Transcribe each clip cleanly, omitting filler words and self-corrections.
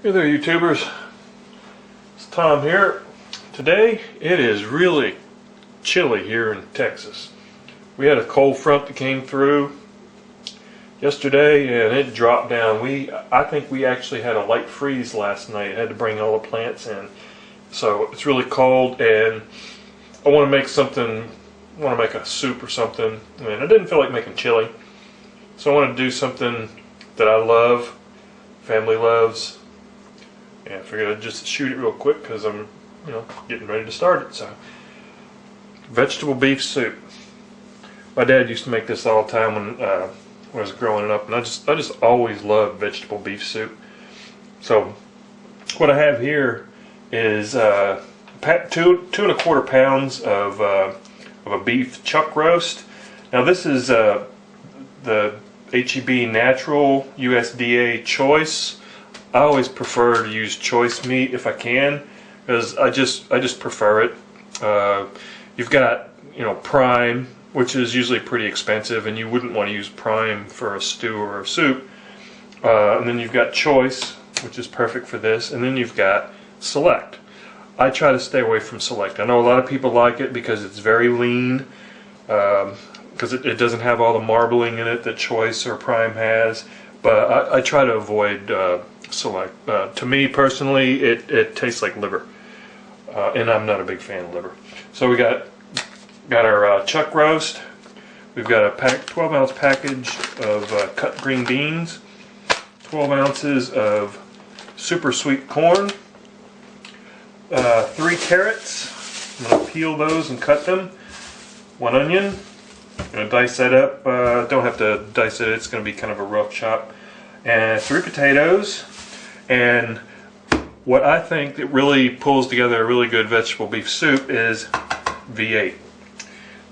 Hey there, YouTubers. It's Tom here. Today it is really chilly here in Texas. We had a cold front that came through yesterday and it dropped down. I think we actually had a light freeze last night. I had to bring all the plants in. So it's really cold and I want to make something, I want to make a soup or something. And I didn't feel like making chili. So I wanted to do something that I love, family loves. And I figured I'd just shoot it real quick because I'm, getting ready to start it. So, vegetable beef soup. My dad used to make this all the time when I was growing up, and I just always loved vegetable beef soup. So, what I have here is 2.25 pounds of a beef chuck roast. Now this is the HEB Natural USDA Choice. I always prefer to use choice meat if I can, because I just prefer it. You've got prime, which is usually pretty expensive, and you wouldn't want to use prime for a stew or a soup. And then you've got choice, which is perfect for this, and then you've got select. I try to stay away from select. I know a lot of people like it because it's very lean, because it doesn't have all the marbling in it that choice or prime has. But I try to avoid select. To me personally, it tastes like liver, and I'm not a big fan of liver. So we got our chuck roast. We've got a 12-ounce package of cut green beans, 12 ounces of super sweet corn, 3 carrots. I'm going to peel those and cut them. 1 onion. I'm going to dice that up. Don't have to dice it. It's going to be kind of a rough chop. And 3 potatoes. And what I think that really pulls together a really good vegetable beef soup is V8.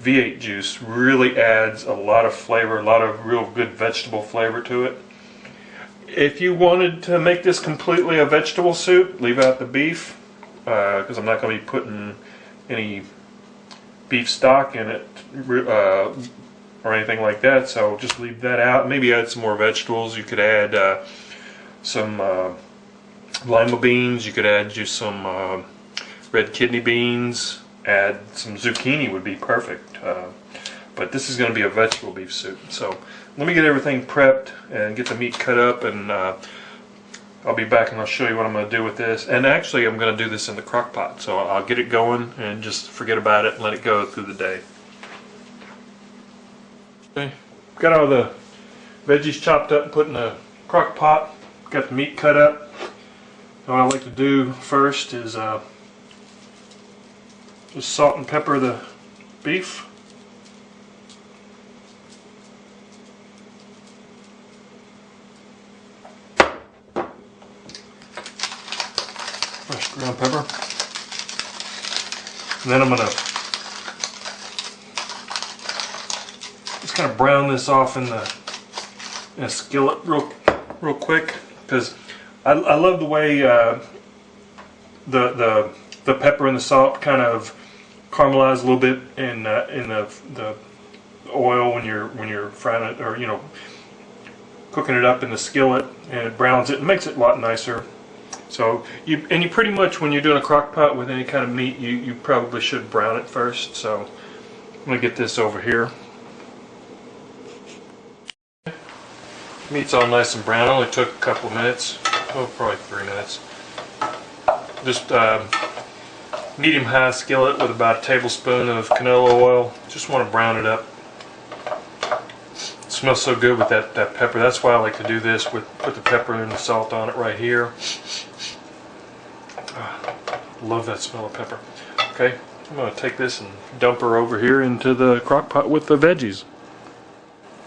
V8 juice really adds a lot of flavor, a lot of real good vegetable flavor to it. If you wanted to make this completely a vegetable soup, leave out the beef, because I'm not going to be putting any beef stock in it or anything like that, so just leave that out. Maybe add some more vegetables. You could add some lima beans, you could add just some red kidney beans, add some zucchini would be perfect. But this is going to be a vegetable beef soup. So let me get everything prepped and get the meat cut up, and I'll be back and I'll show you what I'm going to do with this. And actually I'm going to do this in the crock pot, so I'll get it going and just forget about it and let it go through the day. Okay, got all the veggies chopped up and put in the crock pot. Got the meat cut up. What I like to do first is just salt and pepper the beef. Fresh ground pepper. And then I'm going to just kind of brown this off in a skillet real quick, because I love the way the pepper and the salt kind of caramelize a little bit in the oil when you're frying it, or cooking it up in the skillet, and it browns it and makes it a lot nicer. So you pretty much, when you're doing a crock pot with any kind of meat, you probably should brown it first. So I'm gonna get this over here. Meat's all nice and brown. It only took a couple of minutes. Oh, probably 3 minutes. Just medium-high skillet with about a tablespoon of canola oil. Just want to brown it up. It smells so good with that pepper. That's why I like to do this, put the pepper and the salt on it right here. Love that smell of pepper. Okay, I'm going to take this and dump her over here into the crock pot with the veggies.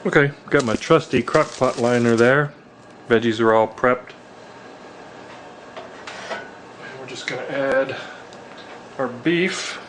Okay, got my trusty crock pot liner there. Veggies are all prepped. And we're just going to add our beef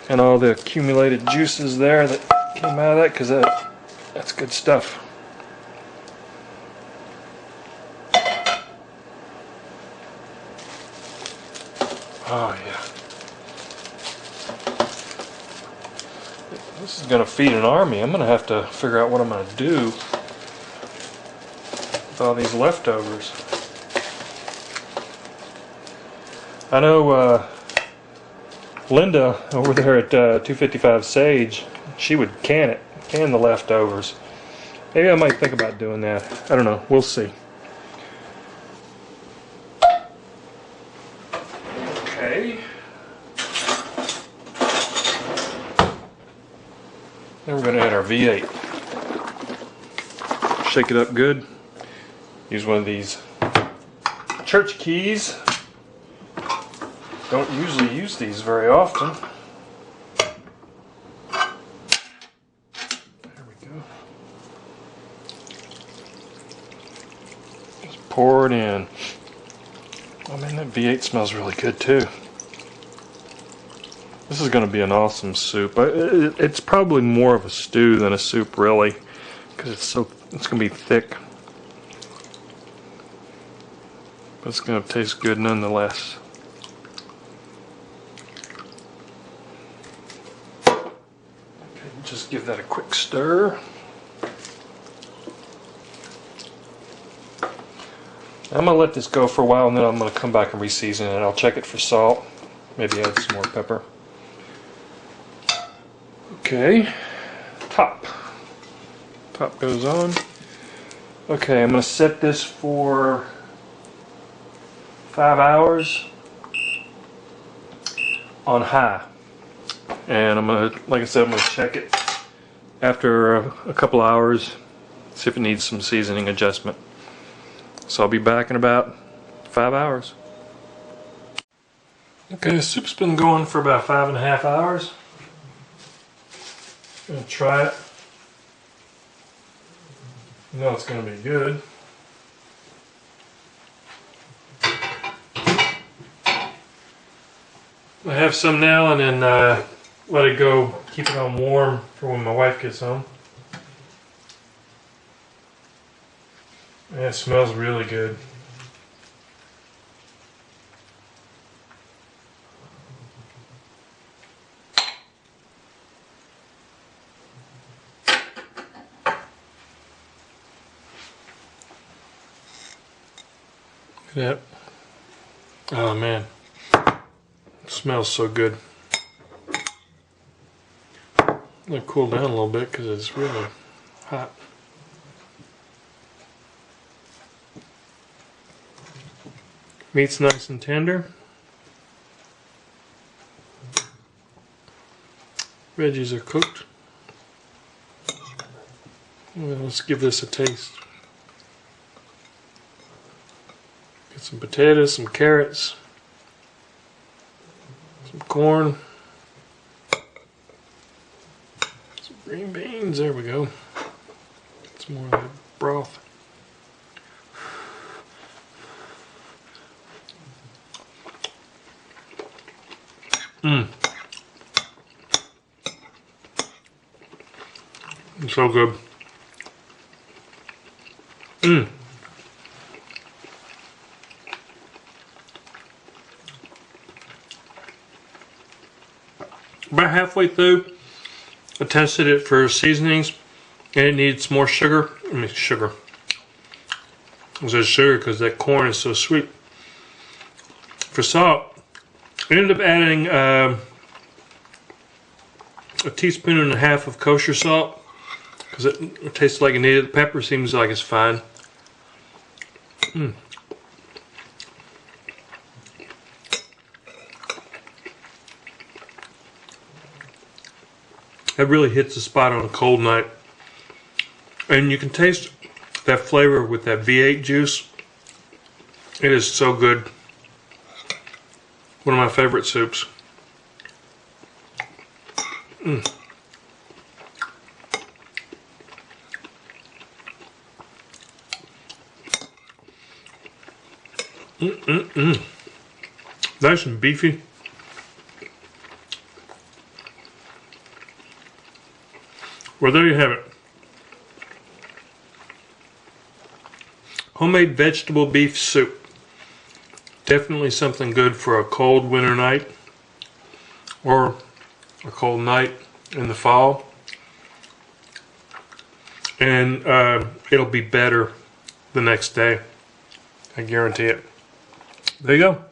and all the accumulated juices there that came out of that, because that's good stuff. Oh yeah. This is going to feed an army. I'm going to have to figure out what I'm going to do with all these leftovers. I know Linda over there at 255 Sage, she would can the leftovers. Maybe I might think about doing that. I don't know. We'll see. Okay. Then we're going to add our V8. Shake it up good. Use one of these church keys. Don't usually use these very often. There we go. Just pour it in. Oh man, that V8 smells really good too. This is going to be an awesome soup. It's probably more of a stew than a soup, really, because it's going to be thick. But it's going to taste good nonetheless. Okay, just give that a quick stir. I'm going to let this go for a while, and then I'm going to come back and re-season it. I'll check it for salt. Maybe add some more pepper. Okay, top goes on. Okay, I'm going to set this for 5 hours on high, and I'm going to, like I said, I'm going to check it after a couple hours, see if it needs some seasoning adjustment. So I'll be back in about 5 hours. Okay, the soup's been going for about 5.5 hours. I'm gonna try it. I know it's gonna be good. I have some now, and then let it go, keep it on warm for when my wife gets home. And it smells really good. Look at that. Oh man. It smells so good. It'll cool down a little bit because it's really hot. Meat's nice and tender. Veggies are cooked. Well, let's give this a taste. Get some potatoes, some carrots, some corn, some green beans. There we go. Some more of that broth. It's so good. About halfway through, I tested it for seasonings, and it needs more sugar. Sugar. I said sugar because that corn is so sweet. For salt, I ended up adding a teaspoon and a half of kosher salt because it tastes like it needed. The pepper seems like it's fine. That really hits the spot on a cold night. And you can taste that flavor with that V8 juice. It is so good. One of my favorite soups. Nice and beefy. Well, there you have it. Homemade vegetable beef soup. Definitely something good for a cold winter night or a cold night in the fall. And it'll be better the next day. I guarantee it. There you go.